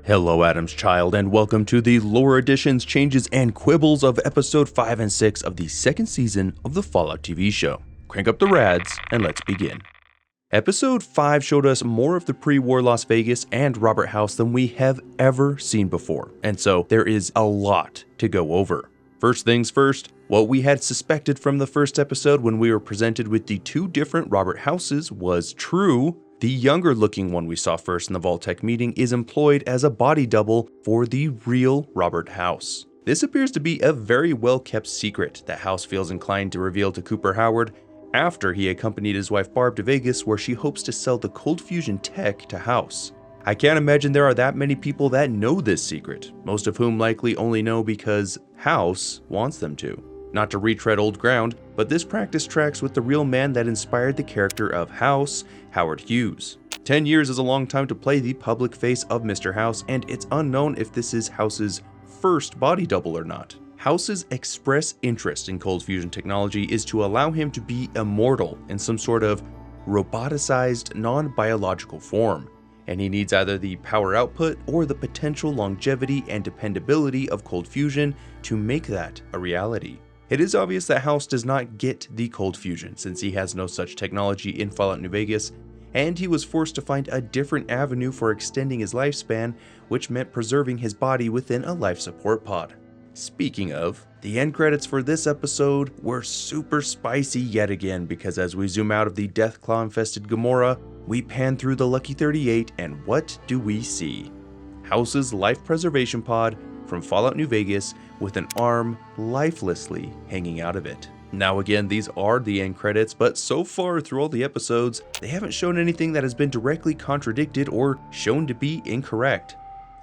Hello Adam's Child, and welcome to the lore additions, changes, and quibbles of episode 5 and 6 of the second season of the Fallout TV show. Crank up the rads, and let's begin. Episode 5 showed us more of the pre-war Las Vegas and Robert House than we have ever seen before, and so there is a lot to go over. First things first, what we had suspected from the first episode when we were presented with the two different Robert Houses was true. The younger looking one we saw first in the Vault-Tec meeting is employed as a body double for the real Robert House. This appears to be a very well kept secret that House feels inclined to reveal to Cooper Howard after he accompanied his wife Barb to Vegas, where she hopes to sell the cold fusion tech to House. I can't imagine there are that many people that know this secret, most of whom likely only know because House wants them to. Not to retread old ground, but this practice tracks with the real man that inspired the character of House, Howard Hughes. 10 years is a long time to play the public face of Mr. House, and it's unknown if this is House's first body double or not. House's express interest in cold fusion technology is to allow him to be immortal in some sort of roboticized, non-biological form, and he needs either the power output or the potential longevity and dependability of cold fusion to make that a reality. It is obvious that House does not get the cold fusion since he has no such technology in Fallout New Vegas, and he was forced to find a different avenue for extending his lifespan, which meant preserving his body within a life support pod. Speaking of, the end credits for this episode were super spicy yet again, because as we zoom out of the Deathclaw infested Gamorra, we pan through the Lucky 38, and what do we see? House's life preservation pod from Fallout New Vegas with an arm lifelessly hanging out of it. Now again, these are the end credits, but so far through all the episodes, they haven't shown anything that has been directly contradicted or shown to be incorrect.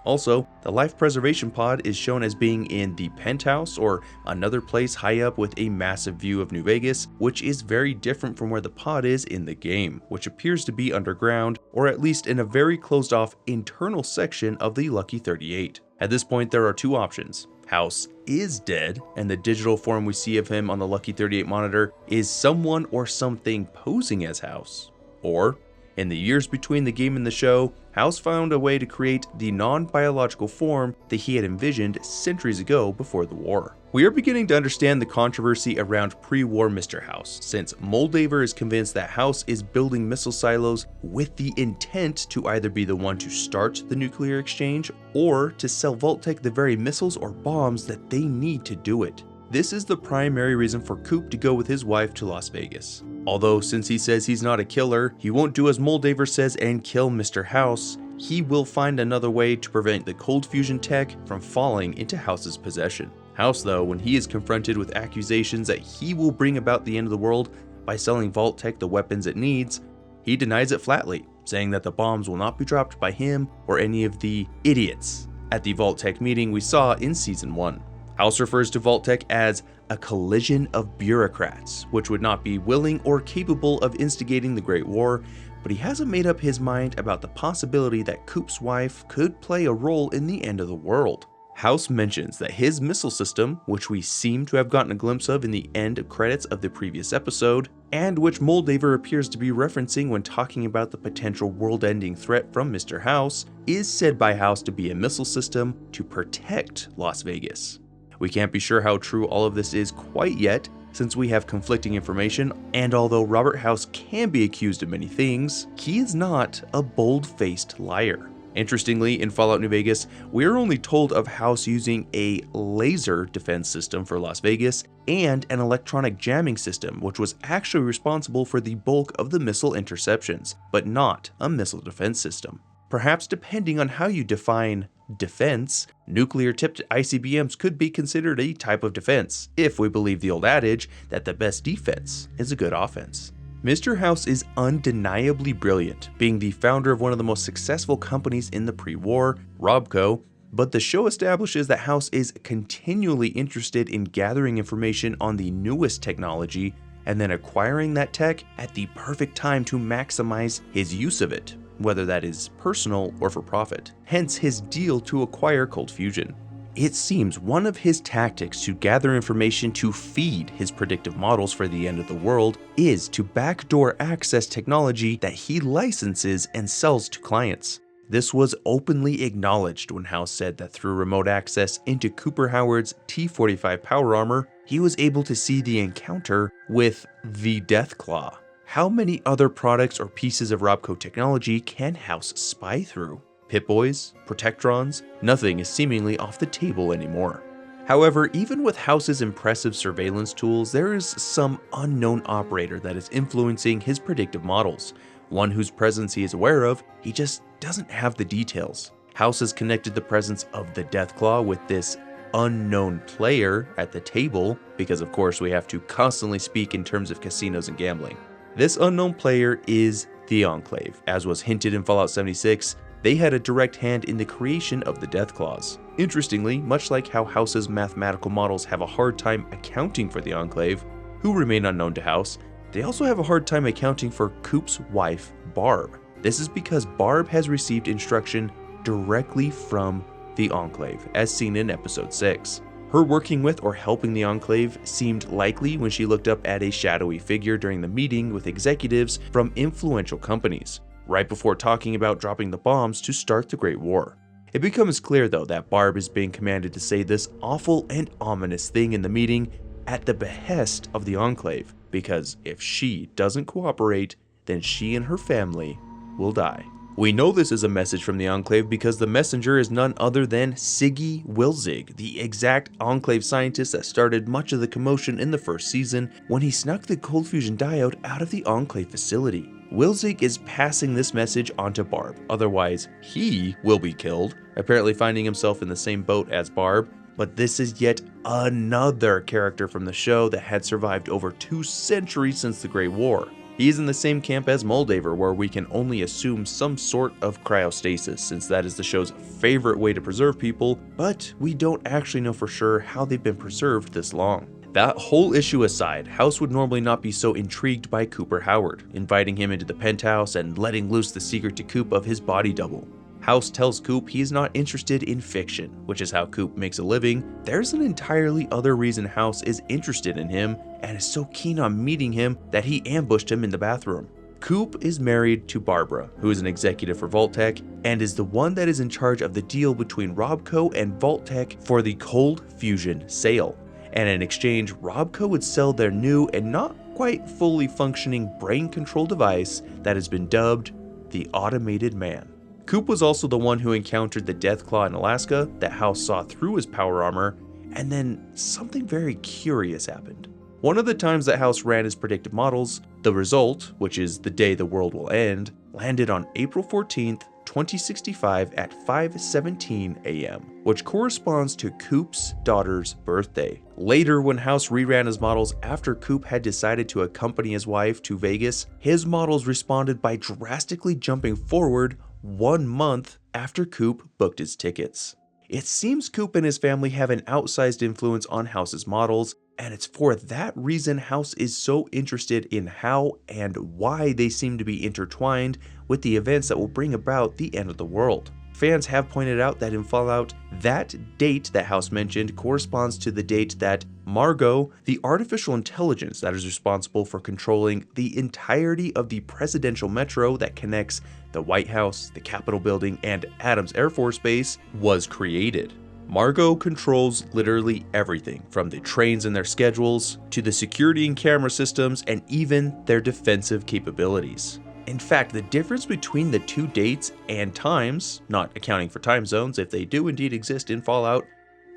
Also, the life preservation pod is shown as being in the penthouse or another place high up with a massive view of New Vegas, which is very different from where the pod is in the game, which appears to be underground or at least in a very closed off internal section of the Lucky 38. At this point, there are two options. House is dead, and the digital form we see of him on the Lucky 38 monitor is someone or something posing as House. Or, in the years between the game and the show, House found a way to create the non-biological form that he had envisioned centuries ago before the war. We are beginning to understand the controversy around pre-war Mr. House, since Moldaver is convinced that House is building missile silos with the intent to either be the one to start the nuclear exchange or to sell Vault-Tec the very missiles or bombs that they need to do it. This is the primary reason for Coop to go with his wife to Las Vegas. Although since he says he's not a killer, he won't do as Moldaver says and kill Mr. House. He will find another way to prevent the cold fusion tech from falling into House's possession. House, though, when he is confronted with accusations that he will bring about the end of the world by selling Vault-Tec the weapons it needs, he denies it flatly, saying that the bombs will not be dropped by him or any of the idiots at the Vault-Tec meeting we saw in Season 1. House refers to Vault-Tec as a collision of bureaucrats, which would not be willing or capable of instigating the Great War, but he hasn't made up his mind about the possibility that Coop's wife could play a role in the end of the world. House mentions that his missile system, which we seem to have gotten a glimpse of in the end credits of the previous episode, and which Moldaver appears to be referencing when talking about the potential world-ending threat from Mr. House, is said by House to be a missile system to protect Las Vegas. We can't be sure how true all of this is quite yet, since we have conflicting information, and although Robert House can be accused of many things, he is not a bold-faced liar. Interestingly, in Fallout New Vegas, we are only told of House using a laser defense system for Las Vegas and an electronic jamming system, which was actually responsible for the bulk of the missile interceptions, but not a missile defense system. Perhaps depending on how you define defense, nuclear-tipped ICBMs could be considered a type of defense, if we believe the old adage that the best defense is a good offense. Mr. House is undeniably brilliant, being the founder of one of the most successful companies in the pre-war, Robco, but the show establishes that House is continually interested in gathering information on the newest technology and then acquiring that tech at the perfect time to maximize his use of it, whether that is personal or for profit, hence his deal to acquire cold fusion. It seems one of his tactics to gather information to feed his predictive models for the end of the world is to backdoor access technology that he licenses and sells to clients. This was openly acknowledged when House said that through remote access into Cooper Howard's T-45 power armor, he was able to see the encounter with the Deathclaw. How many other products or pieces of Robco technology can House spy through? Pip-Boys? Protectrons? Nothing is seemingly off the table anymore. However, even with House's impressive surveillance tools, there is some unknown operator that is influencing his predictive models. One whose presence he is aware of, he just doesn't have the details. House has connected the presence of the Deathclaw with this unknown player at the table, because of course we have to constantly speak in terms of casinos and gambling. This unknown player is the Enclave. As was hinted in Fallout 76, they had a direct hand in the creation of the Deathclaws. Interestingly, much like how House's mathematical models have a hard time accounting for the Enclave, who remain unknown to House, they also have a hard time accounting for Coop's wife, Barb. This is because Barb has received instruction directly from the Enclave, as seen in episode 6. Her working with or helping the Enclave seemed likely when she looked up at a shadowy figure during the meeting with executives from influential companies, right before talking about dropping the bombs to start the Great War. It becomes clear though that Barb is being commanded to say this awful and ominous thing in the meeting at the behest of the Enclave, because if she doesn't cooperate, then she and her family will die. We know this is a message from the Enclave because the messenger is none other than Siggy Wilzig, the exact Enclave scientist that started much of the commotion in the first season when he snuck the cold fusion diode out of the Enclave facility. Wilzig is passing this message on to Barb, otherwise he will be killed, apparently finding himself in the same boat as Barb. But this is yet another character from the show that had survived over 2 centuries since the Great War. He is in the same camp as Moldaver, where we can only assume some sort of cryostasis, since that is the show's favorite way to preserve people, but we don't actually know for sure how they've been preserved this long. That whole issue aside, House would normally not be so intrigued by Cooper Howard, inviting him into the penthouse and letting loose the secret to Coop of his body double. House tells Coop he is not interested in fiction, which is how Coop makes a living. There's an entirely other reason House is interested in him and is so keen on meeting him that he ambushed him in the bathroom. Coop is married to Barbara, who is an executive for Vault-Tec and is the one that is in charge of the deal between Robco and Vault-Tec for the cold fusion sale. And in exchange, Robco would sell their new and not quite fully functioning brain control device that has been dubbed the Automated Man. Coop was also the one who encountered the Deathclaw in Alaska that House saw through his power armor, and then something very curious happened. One of the times that House ran his predictive models, the result, which is the day the world will end, landed on April 14th, 2065 at 5:17 a.m., which corresponds to Coop's daughter's birthday. Later, when House reran his models after Coop had decided to accompany his wife to Vegas, his models responded by drastically jumping forward 1 month after Coop booked his tickets. It seems Coop and his family have an outsized influence on House's models, and it's for that reason House is so interested in how and why they seem to be intertwined with the events that will bring about the end of the world. Fans have pointed out that in Fallout, that date that House mentioned corresponds to the date that Margot, the artificial intelligence that is responsible for controlling the entirety of the presidential metro that connects the White House, the Capitol building, and Adams Air Force Base, was created. Margot controls literally everything, from the trains and their schedules, to the security and camera systems, and even their defensive capabilities. In fact, the difference between the two dates and times, not accounting for time zones if they do indeed exist in Fallout,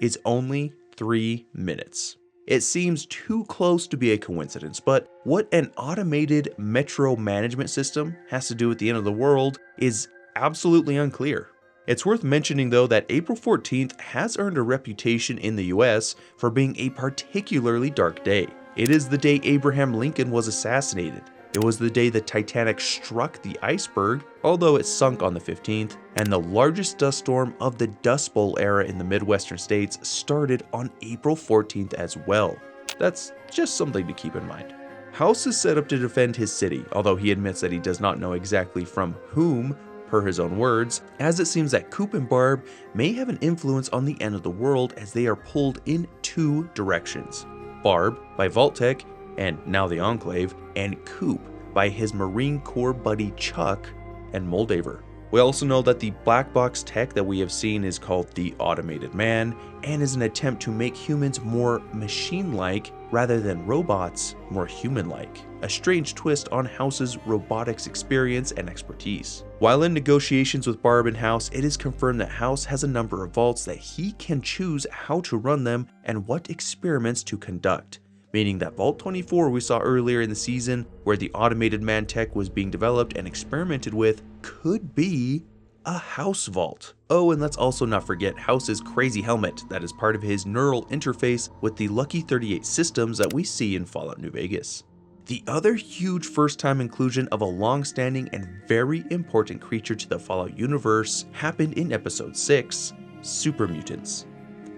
is only 3 minutes. It seems too close to be a coincidence, but what an automated metro management system has to do with the end of the world is absolutely unclear. It's worth mentioning though that April 14th has earned a reputation in the US for being a particularly dark day. It is the day Abraham Lincoln was assassinated. It was the day the Titanic struck the iceberg, although it sunk on the 15th, and the largest dust storm of the Dust Bowl era in the Midwestern states started on April 14th as well. That's just something to keep in mind. House is set up to defend his city, although he admits that he does not know exactly from whom, per his own words, as it seems that Coop and Barb may have an influence on the end of the world as they are pulled in 2 directions. Barb by Vault-Tec, and now the Enclave, and Coop by his Marine Corps buddy Chuck and Moldaver. We also know that the black box tech that we have seen is called the Automated Man and is an attempt to make humans more machine-like rather than robots more human-like, a strange twist on House's robotics experience and expertise. While in negotiations with Barb and House, it is confirmed that House has a number of vaults that he can choose how to run them and what experiments to conduct, meaning that Vault 24 we saw earlier in the season, where the Automated Man tech was being developed and experimented with, could be a House vault. Oh, and let's also not forget House's crazy helmet that is part of his neural interface with the Lucky 38 systems that we see in Fallout New Vegas. The other huge first-time inclusion of a long-standing and very important creature to the Fallout universe happened in Episode 6, Super Mutants.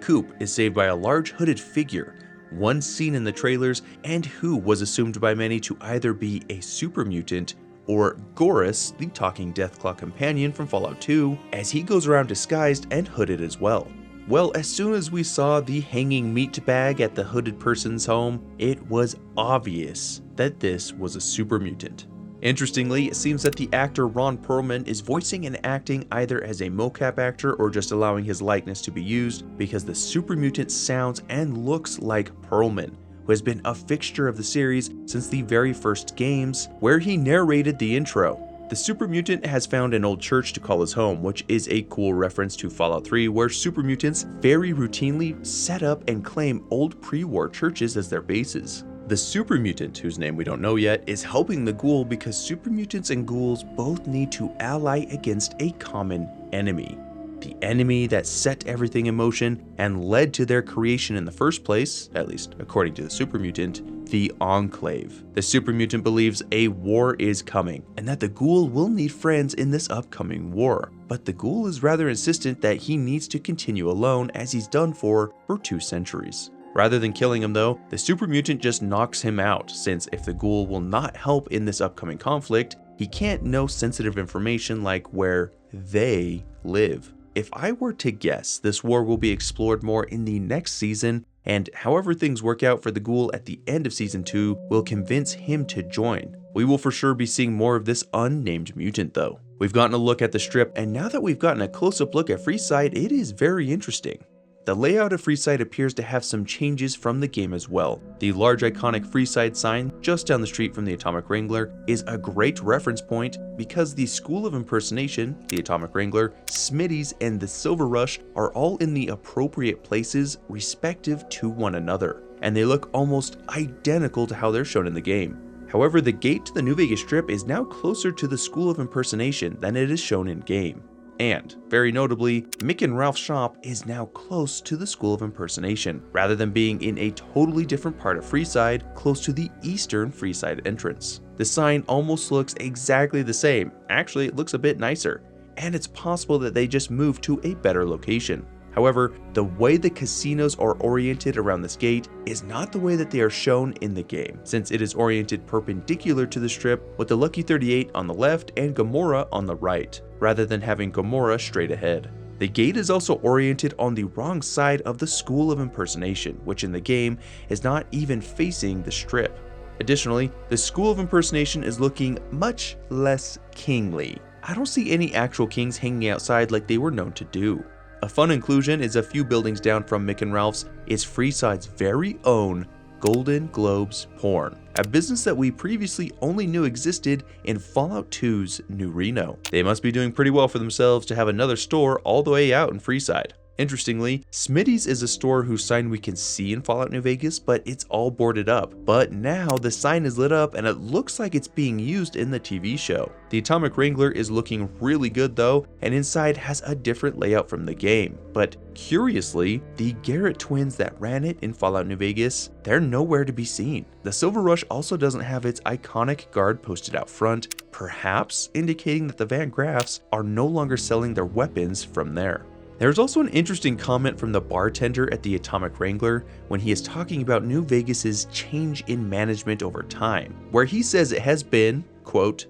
Coop is saved by a large hooded figure, once seen in the trailers, and who was assumed by many to either be a super mutant or Gorus, the talking Deathclaw companion from Fallout 2, as he goes around disguised and hooded as well. Well, as soon as we saw the hanging meat bag at the hooded person's home, it was obvious that this was a super mutant. Interestingly, it seems that the actor Ron Perlman is voicing and acting either as a mocap actor or just allowing his likeness to be used, because the super mutant sounds and looks like Perlman, who has been a fixture of the series since the very first games, where he narrated the intro. The super mutant has found an old church to call his home, which is a cool reference to Fallout 3, where super mutants very routinely set up and claim old pre-war churches as their bases. The super mutant, whose name we don't know yet, is helping the ghoul because super mutants and ghouls both need to ally against a common enemy. The enemy that set everything in motion and led to their creation in the first place, at least according to the super mutant, the Enclave. The super mutant believes a war is coming and that the ghoul will need friends in this upcoming war, but the ghoul is rather insistent that he needs to continue alone as he's done for 2 centuries. Rather than killing him though, the super mutant just knocks him out, since if the ghoul will not help in this upcoming conflict, he can't know sensitive information like where they live. If I were to guess, this war will be explored more in the next season, and however things work out for the ghoul at the end of season 2 will convince him to join. We will for sure be seeing more of this unnamed mutant though. We've gotten a look at the strip, and now that we've gotten a close-up look at Freeside, it is very interesting. The layout of Freeside appears to have some changes from the game as well. The large iconic Freeside sign just down the street from the Atomic Wrangler is a great reference point because the School of Impersonation, the Atomic Wrangler, Smitty's, and the Silver Rush are all in the appropriate places respective to one another, and they look almost identical to how they're shown in the game. However, the gate to the New Vegas Strip is now closer to the School of Impersonation than it is shown in game. And, very notably, Mick and Ralph's shop is now close to the School of Impersonation, rather than being in a totally different part of Freeside, close to the eastern Freeside entrance. The sign almost looks exactly the same, actually it looks a bit nicer, and it's possible that they just moved to a better location. However, the way the casinos are oriented around this gate is not the way that they are shown in the game, since it is oriented perpendicular to the strip with the Lucky 38 on the left and Gamora on the right, rather than having Gamora straight ahead. The gate is also oriented on the wrong side of the School of Impersonation, which in the game is not even facing the strip. Additionally, the School of Impersonation is looking much less kingly. I don't see any actual kings hanging outside like they were known to do. A fun inclusion is a few buildings down from Mick and Ralph's is Freeside's very own Golden Globes Porn, a business that we previously only knew existed in Fallout 2's New Reno. They must be doing pretty well for themselves to have another store all the way out in Freeside. Interestingly, Smitty's is a store whose sign we can see in Fallout New Vegas, but it's all boarded up. But now the sign is lit up and it looks like it's being used in the TV show. The Atomic Wrangler is looking really good though, and inside has a different layout from the game. But curiously, the Garrett twins that ran it in Fallout New Vegas, they're nowhere to be seen. The Silver Rush also doesn't have its iconic guard posted out front, perhaps indicating that the Van Graffs are no longer selling their weapons from there. There's also an interesting comment from the bartender at the Atomic Wrangler when he is talking about New Vegas's change in management over time, where he says it has been, quote,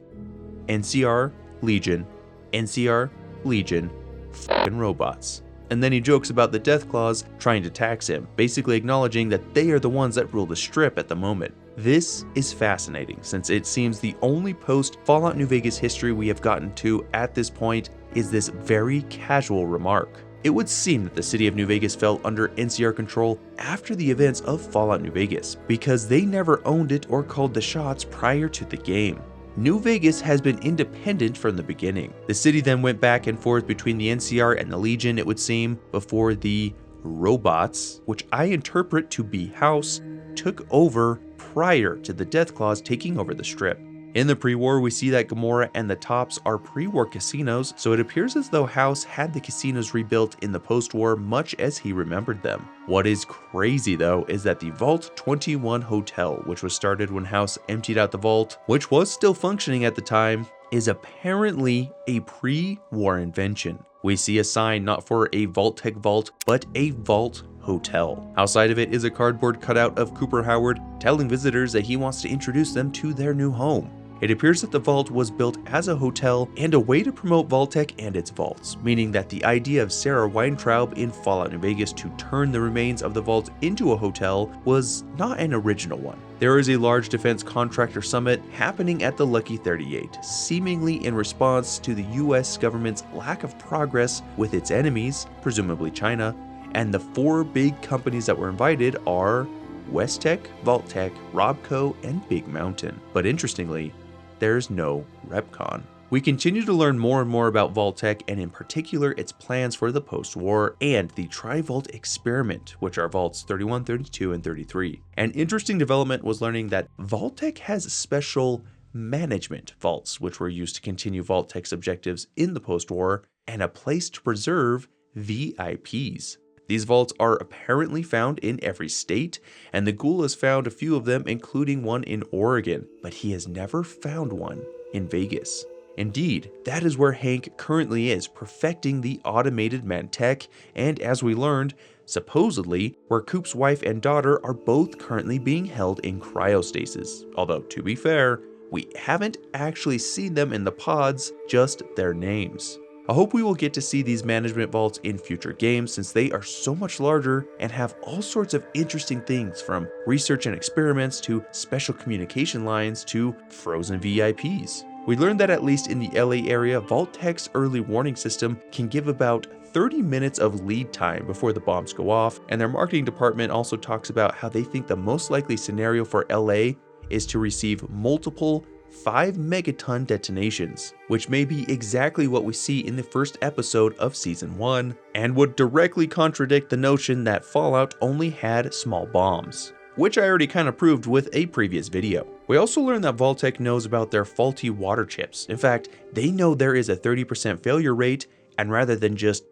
NCR, Legion, NCR, Legion, f***ing robots. and then he jokes about the Deathclaws trying to tax him, basically acknowledging that they are the ones that rule the Strip at the moment. This is fascinating, since it seems the only post-Fallout New Vegas history we have gotten to at this point is this very casual remark. It would seem that the city of New Vegas fell under NCR control after the events of Fallout New Vegas, because they never owned it or called the shots prior to the game. New Vegas has been independent from the beginning. The city then went back and forth between the NCR and the Legion, it would seem, before the robots, which I interpret to be House, took over prior to the Deathclaws taking over the Strip. In the pre-war, we see that Gamora and the Tops are pre-war casinos, so it appears as though House had the casinos rebuilt in the post-war much as he remembered them. What is crazy though is that the Vault 21 Hotel, which was started when House emptied out the vault, which was still functioning at the time, is apparently a pre-war invention. We see a sign not for a Vault-Tec vault, but a vault hotel. Outside of it is a cardboard cutout of Cooper Howard telling visitors that he wants to introduce them to their new home. It appears that the vault was built as a hotel and a way to promote Vault-Tec and its vaults, meaning that the idea of Sarah Weintraub in Fallout New Vegas to turn the remains of the vault into a hotel was not an original one. There is a large defense contractor summit happening at the Lucky 38, seemingly in response to the US government's lack of progress with its enemies, presumably China, and the 4 big companies that were invited are Westech, Vault-Tec, Robco, and Big Mountain. But interestingly, there's no RepCon. We continue to learn more and more about Vault-Tec, and in particular its plans for the post-war and the Tri-Vault experiment, which are Vaults 31, 32, and 33. An interesting development was learning that Vault-Tec has special management vaults, which were used to continue Vault-Tec's objectives in the post-war, and a place to preserve VIPs. These vaults are apparently found in every state, and the ghoul has found a few of them, including one in Oregon, but he has never found one in Vegas. Indeed, that is where Hank currently is, perfecting the automated man-tech, and as we learned, supposedly where Coop's wife and daughter are both currently being held in cryostasis. Although, to be fair, we haven't actually seen them in the pods, just their names. I hope we will get to see these management vaults in future games, since they are so much larger and have all sorts of interesting things, from research and experiments to special communication lines to frozen VIPs. We learned that at least in the LA area, Vault-Tec's early warning system can give about 30 minutes of lead time before the bombs go off, and their marketing department also talks about how they think the most likely scenario for LA is to receive multiple 5 megaton detonations, which may be exactly what we see in the first episode of Season 1, and would directly contradict the notion that Fallout only had small bombs, which I already kind of proved with a previous video. We also learned that Vault-Tec knows about their faulty water chips. In fact, they know there is a 30% failure rate, and rather than just,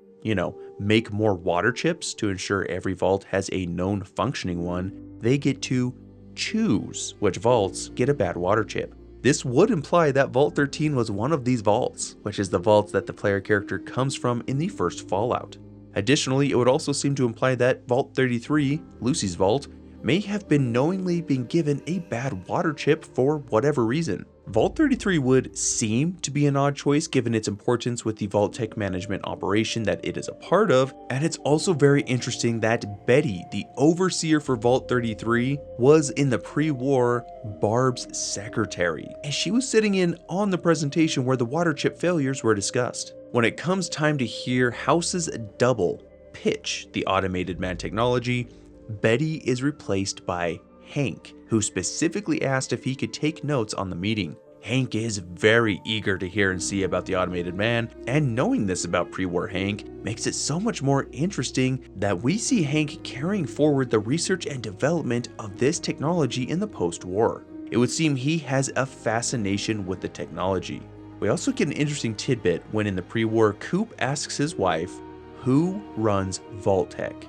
make more water chips to ensure every vault has a known functioning one, they get to choose which vaults get a bad water chip. This would imply that Vault 13 was one of these vaults, which is the vaults that the player character comes from in the first Fallout. Additionally, it would also seem to imply that Vault 33, Lucy's vault, may have been knowingly been given a bad water chip for whatever reason. Vault 33 would seem to be an odd choice given its importance with the Vault-Tec management operation that it is a part of, and it's also very interesting that Betty, the overseer for Vault 33, was in the pre-war Barb's secretary, and she was sitting in on the presentation where the water chip failures were discussed. When it comes time to hear House's double pitch the automated man technology, Betty is replaced by Hank, who specifically asked if he could take notes on the meeting. Hank is very eager to hear and see about the automated man, and knowing this about pre-war Hank makes it so much more interesting that we see Hank carrying forward the research and development of this technology in the post-war. It would seem he has a fascination with the technology. We also get an interesting tidbit when in the pre-war Coop asks his wife, who runs Vault-Tec?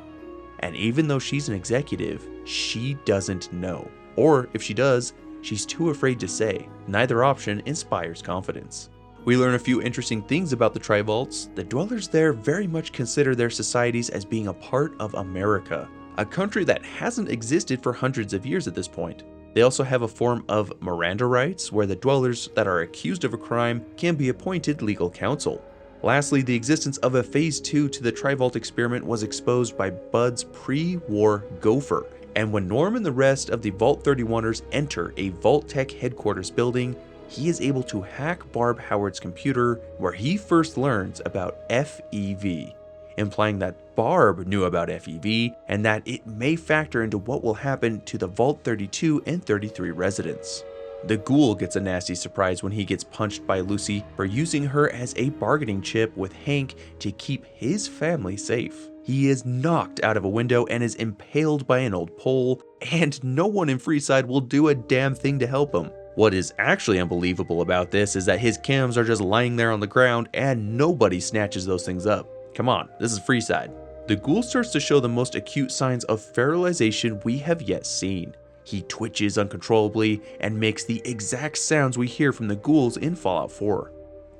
And even though she's an executive, she doesn't know. Or if she does, she's too afraid to say. Neither option inspires confidence. We learn a few interesting things about the Tri-Vaults. The dwellers there very much consider their societies as being a part of America, a country that hasn't existed for hundreds of years at this point. They also have a form of Miranda rights, where the dwellers that are accused of a crime can be appointed legal counsel. Lastly, the existence of a Phase 2 to the Tri-Vault experiment was exposed by Bud's pre-war gopher, and when Norm and the rest of the Vault 31ers enter a Vault-Tec headquarters building, he is able to hack Barb Howard's computer, where he first learns about FEV, implying that Barb knew about FEV and that it may factor into what will happen to the Vault 32 and 33 residents. The ghoul gets a nasty surprise when he gets punched by Lucy for using her as a bargaining chip with Hank to keep his family safe. He is knocked out of a window and is impaled by an old pole, and no one in Freeside will do a damn thing to help him. What is actually unbelievable about this is that his chems are just lying there on the ground and nobody snatches those things up. Come on, this is Freeside. The ghoul starts to show the most acute signs of feralization we have yet seen. He twitches uncontrollably and makes the exact sounds we hear from the ghouls in Fallout 4.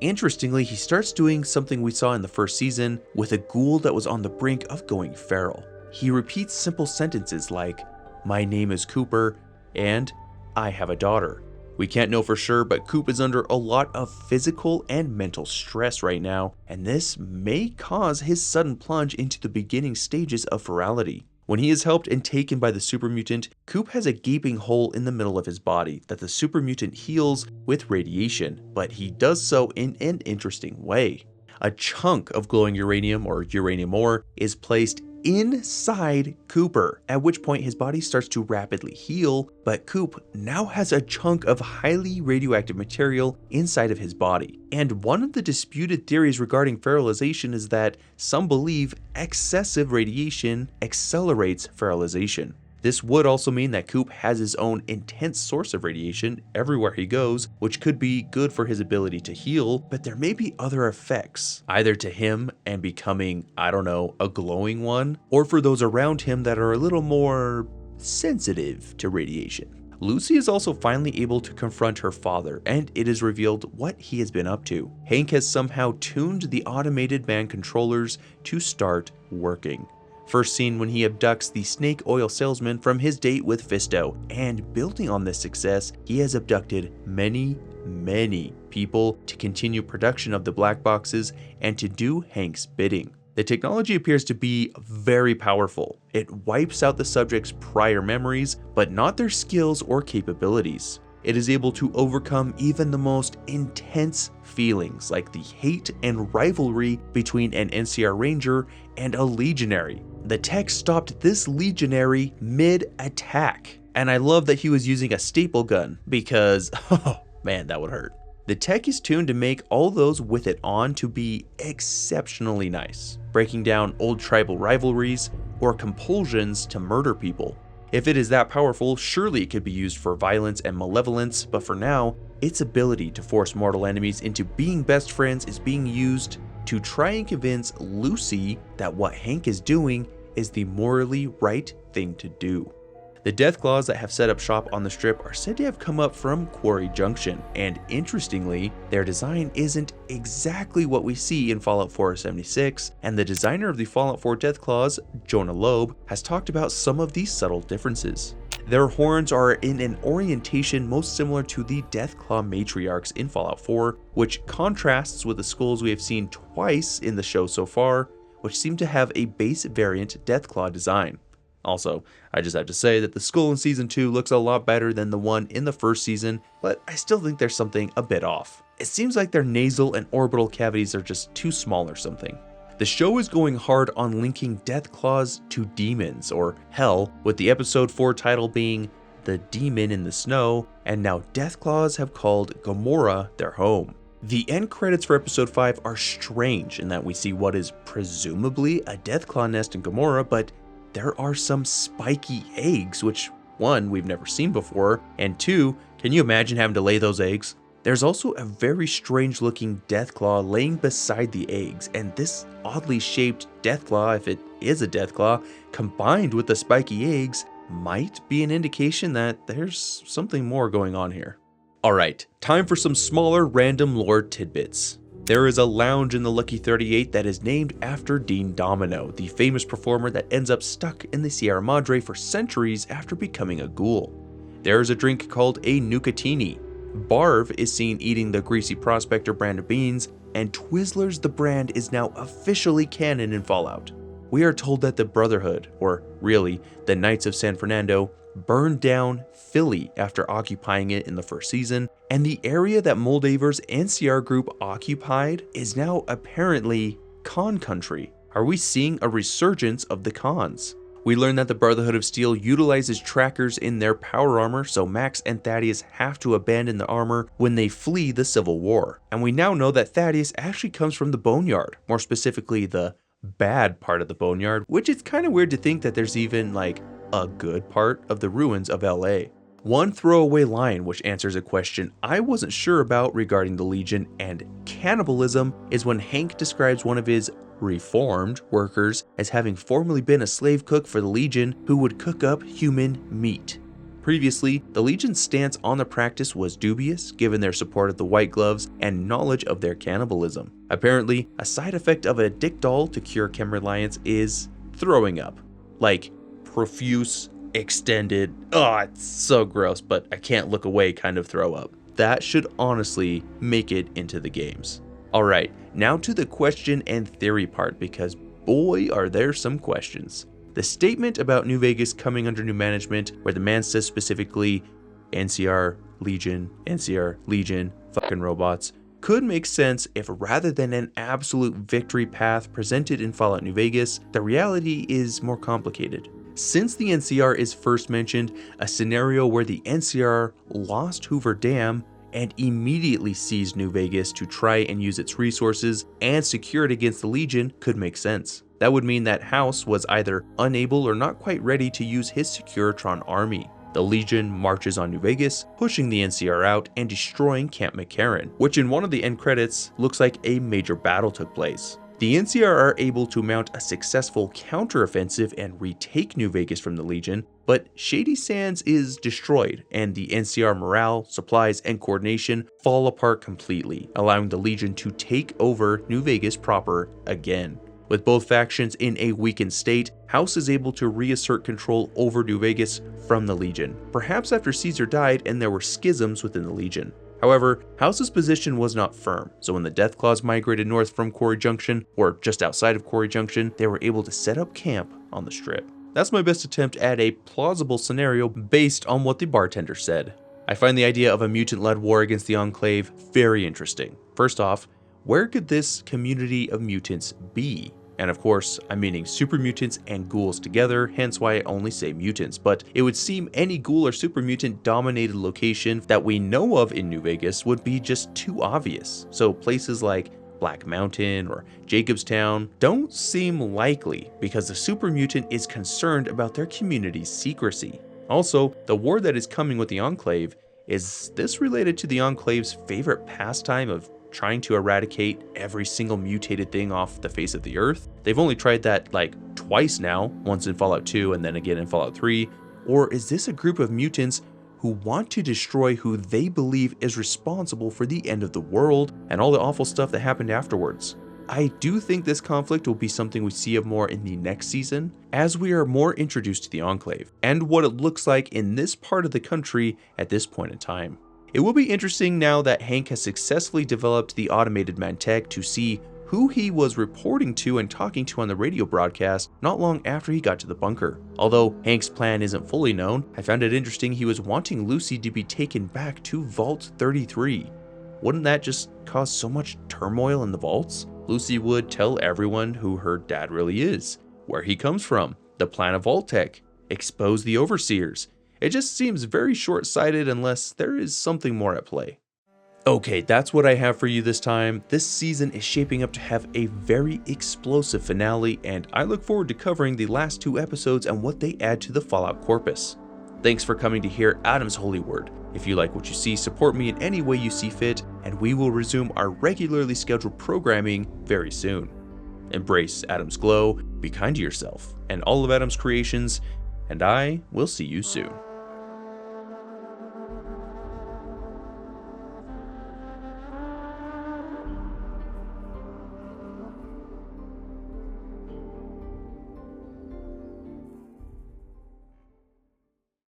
Interestingly, he starts doing something we saw in the first season with a ghoul that was on the brink of going feral. He repeats simple sentences like, "My name is Cooper," and "I have a daughter." We can't know for sure, but Coop is under a lot of physical and mental stress right now, and this may cause his sudden plunge into the beginning stages of ferality. When he is helped and taken by the super mutant, Coop has a gaping hole in the middle of his body that the super mutant heals with radiation, but he does so in an interesting way. A chunk of glowing uranium or uranium ore is placed inside Cooper, at which point his body starts to rapidly heal, but Coop now has a chunk of highly radioactive material inside of his body. And one of the disputed theories regarding feralization is that some believe excessive radiation accelerates feralization. This would also mean that Coop has his own intense source of radiation everywhere he goes, which could be good for his ability to heal, but there may be other effects, either to him and becoming, I don't know, a glowing one, or for those around him that are a little more sensitive to radiation. Lucy is also finally able to confront her father, and it is revealed what he has been up to. Hank has somehow tuned the automated man controllers to start working. First seen when he abducts the snake oil salesman from his date with Fisto, and building on this success, he has abducted many people to continue production of the black boxes and to do Hank's bidding. The technology appears to be very powerful. It wipes out the subject's prior memories, but not their skills or capabilities. It is able to overcome even the most intense feelings like the hate and rivalry between an NCR Ranger and a Legionary. The tech stopped this Legionary mid-attack, and I love that he was using a staple gun because, oh man, that would hurt. The tech is tuned to make all those with it on to be exceptionally nice, breaking down old tribal rivalries or compulsions to murder people. If it is that powerful, surely it could be used for violence and malevolence, but for now, its ability to force mortal enemies into being best friends is being used to try and convince Lucy that what Hank is doing is the morally right thing to do. The Deathclaws that have set up shop on the strip are said to have come up from Quarry Junction, and interestingly, their design isn't exactly what we see in Fallout 476, and the designer of the Fallout 4 Deathclaws, Jonah Loeb, has talked about some of these subtle differences. Their horns are in an orientation most similar to the Deathclaw matriarchs in Fallout 4, which contrasts with the skulls we have seen twice in the show so far, which seem to have a base variant Deathclaw design. Also, I just have to say that the skull in Season 2 looks a lot better than the one in the first season, but I still think there's something a bit off. It seems like their nasal and orbital cavities are just too small or something. The show is going hard on linking Deathclaws to demons, or hell, with the episode 4 title being The Demon in the Snow, and now Deathclaws have called Gomorrah their home. The end credits for episode 5 are strange in that we see what is presumably a Deathclaw nest in Gomorrah, but there are some spiky eggs, which, one, we've never seen before, and two, can you imagine having to lay those eggs? There's also a very strange looking Deathclaw laying beside the eggs, and this oddly shaped Deathclaw, if it is a Deathclaw, combined with the spiky eggs, might be an indication that there's something more going on here. Alright, time for some smaller random lore tidbits. There is a lounge in the Lucky 38 that is named after Dean Domino, the famous performer that ends up stuck in the Sierra Madre for centuries after becoming a ghoul. There is a drink called a Nucatini. Barv is seen eating the greasy prospector brand of beans, and Twizzlers the brand is now officially canon in Fallout. We are told that the Brotherhood, or really, the Knights of San Fernando, burned down Philly after occupying it in the first season, and the area that Moldaver's NCR group occupied is now apparently con country. Are we seeing a resurgence of the cons? We learn that the Brotherhood of Steel utilizes trackers in their power armor, so Max and Thaddeus have to abandon the armor when they flee the Civil War. And we now know that Thaddeus actually comes from the Boneyard, more specifically the bad part of the Boneyard, which is kind of weird to think that there's even like a good part of the ruins of LA. One throwaway line which answers a question I wasn't sure about regarding the Legion and cannibalism is when Hank describes one of his reformed workers as having formerly been a slave cook for the Legion who would cook up human meat. Previously, the Legion's stance on the practice was dubious given their support of the White Gloves and knowledge of their cannibalism. Apparently, a side effect of a dick doll to cure chem reliance is throwing up. Like, profuse, extended, it's so gross, but I can't look away kind of throw up. That should honestly make it into the games. Alright, now to the question and theory part, because boy are there some questions. The statement about New Vegas coming under new management, where the man says specifically NCR, Legion, fucking robots, could make sense if rather than an absolute victory path presented in Fallout New Vegas, the reality is more complicated. Since the NCR is first mentioned, a scenario where the NCR lost Hoover Dam and immediately seized New Vegas to try and use its resources and secure it against the Legion could make sense. That would mean that House was either unable or not quite ready to use his Securitron army. The Legion marches on New Vegas, pushing the NCR out and destroying Camp McCarran, which in one of the end credits looks like a major battle took place. The NCR are able to mount a successful counteroffensive and retake New Vegas from the Legion, but Shady Sands is destroyed and the NCR morale, supplies, and coordination fall apart completely, allowing the Legion to take over New Vegas proper again. With both factions in a weakened state, House is able to reassert control over New Vegas from the Legion, perhaps after Caesar died and there were schisms within the Legion. However, House's position was not firm, so when the Deathclaws migrated north from Quarry Junction, or just outside of Quarry Junction, they were able to set up camp on the Strip. That's my best attempt at a plausible scenario based on what the bartender said. I find the idea of a mutant-led war against the Enclave very interesting. First off, where could this community of mutants be? And of course, I'm meaning super mutants and ghouls together, hence why I only say mutants, but it would seem any ghoul or super mutant dominated location that we know of in New Vegas would be just too obvious. So places like Black Mountain or Jacobstown don't seem likely because the super mutant is concerned about their community's secrecy. Also, the war that is coming with the Enclave, is this related to the Enclave's favorite pastime of trying to eradicate every single mutated thing off the face of the earth? They've only tried that like twice now, once in Fallout 2 and then again in Fallout 3. Or is this a group of mutants who want to destroy who they believe is responsible for the end of the world and all the awful stuff that happened afterwards? I do think this conflict will be something we see of more in the next season, as we are more introduced to the Enclave and what it looks like in this part of the country at this point in time. It will be interesting now that Hank has successfully developed the automated Vault-Tec to see who he was reporting to and talking to on the radio broadcast not long after he got to the bunker. Although Hank's plan isn't fully known, I found it interesting he was wanting Lucy to be taken back to Vault 33. Wouldn't that just cause so much turmoil in the vaults? Lucy would tell everyone who her dad really is, where he comes from, the plan of Vault-Tec, expose the overseers. It just seems very short-sighted unless there is something more at play. Okay, that's what I have for you this time. This season is shaping up to have a very explosive finale, and I look forward to covering the last 2 episodes and what they add to the Fallout corpus. Thanks for coming to hear Adam's Holy Word. If you like what you see, support me in any way you see fit, and we will resume our regularly scheduled programming very soon. Embrace Adam's glow, be kind to yourself, and all of Adam's creations, and I will see you soon.